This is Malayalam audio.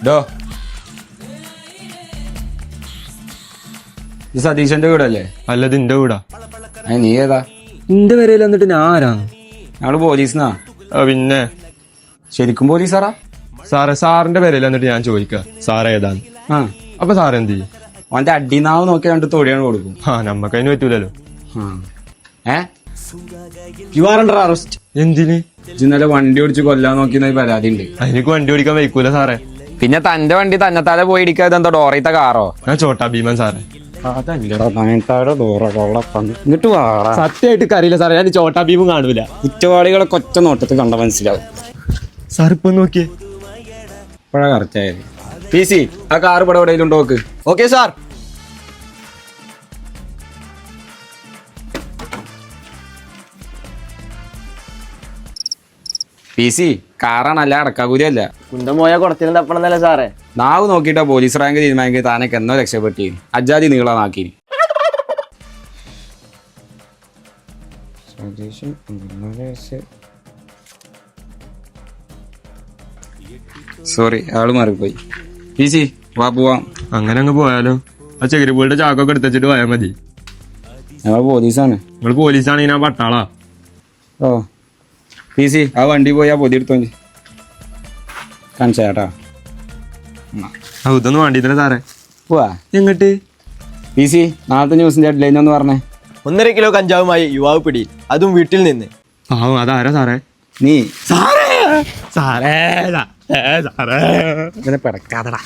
ഡോ ഇത് സതീശന്റെ വീടല്ലേ? അല്ലത് എന്റെ വീടാ. നീ ഏതാ? എന്റെ വരയിൽ വന്നിട്ട് ഞാൻ ആരാണ്? ഞങ്ങള് പോലീസിനാ. പിന്നെ ശരിക്കും പോലീസാറാ? സാറിന്റെ പേരയിൽ വന്നിട്ട് ഞാൻ ചോദിക്ക സാറ് ഏതാണ്? ആ അപ്പൊ സാർ എന്ത് ചെയ്യും? അവന്റെ അടിനാവ് നോക്കി രണ്ട് തൊടിയാണ് കൊടുക്കും. നമ്മക്ക് അതിന് പറ്റൂലല്ലോ. You are under arrest. എന്തിന്? ഇന്നലെ വണ്ടി ഓടിച്ച് കൊല്ലാൻ നോക്കിയ പരാതി ഉണ്ട്. അതിനക്ക് വണ്ടി ഓടിക്കാൻ വയ്ക്കൂല സാറേ. പിന്നെ തന്റെ വണ്ടി തന്നെത്താലെ പോയി ഇടിക്കാതെ എന്താ ഡോറത്തെ കാറോ? ഞാൻ ചോട്ടാ ഭീമൻ സാറേ. ഇങ്ങോട്ട് വാടാ. സത്യമായിട്ട് അറിയില്ല സാറേ, ഞാൻ ചോട്ടാ ഭീമും കാണൂല. കുറ്റവാളികളെ കൊച്ച നോട്ടത്തിൽ കണ്ട മനസ്സിലാവും. സാർ ഇപ്പൊ നോക്കിയേ, ഇപ്പഴാ കറക്റ്റായത്. പി സി ആ കാറ് ഇവിടെ എവിടെയും നോക്ക്. Okay sir. പി സി കാറാണല്ല, അടക്കാകൂലിയല്ല. കുന്തം പോയാൽ കുടത്തിനും തപ്പണമെന്നല്ലേ സാറേ? നാവ് നോക്കിയിട്ടാ പോലീസ് റാങ്ക് തീരുമാനിക്കുക. താനൊക്കെ എന്നോ രക്ഷപ്പെട്ടി അജാതി നീളാക്കി. സോറി, ആള് മാറിപ്പോയി. പി സി വാ പോവാം. അങ്ങനെ അങ്ങ് പോയാലോ? ആ ചെകരിപ്പൂളിന്റെ ചാക്കൊക്കെ എടുത്തിട്ട് പോയാൽ മതി. ഞങ്ങൾ പോലീസാണ്. നിങ്ങൾ പോലീസാണെങ്കിൽ ഞാൻ പട്ടാളാ. ഓ പി സി ആ വണ്ടി പോയി ആ പൊതി എടുത്തോ കാണിച്ചാട്ടാ. ഇതൊന്നും വേണ്ടിയില്ല സാറേ. പോവാ എങ്ങട്ട്? പി സി നാളത്തെ ന്യൂസിന്റെ ഹെഡ്ലൈൻ ഒന്ന് പറഞ്ഞേ. 1.5 കിലോ കഞ്ചാവുമായി യുവാവ് പിടി, അതും വീട്ടിൽ നിന്ന്. അതാരാ സാറേ? നീ സാറേ സാറേ സാറേ ഇങ്ങനെ പിടക്കാതടാ.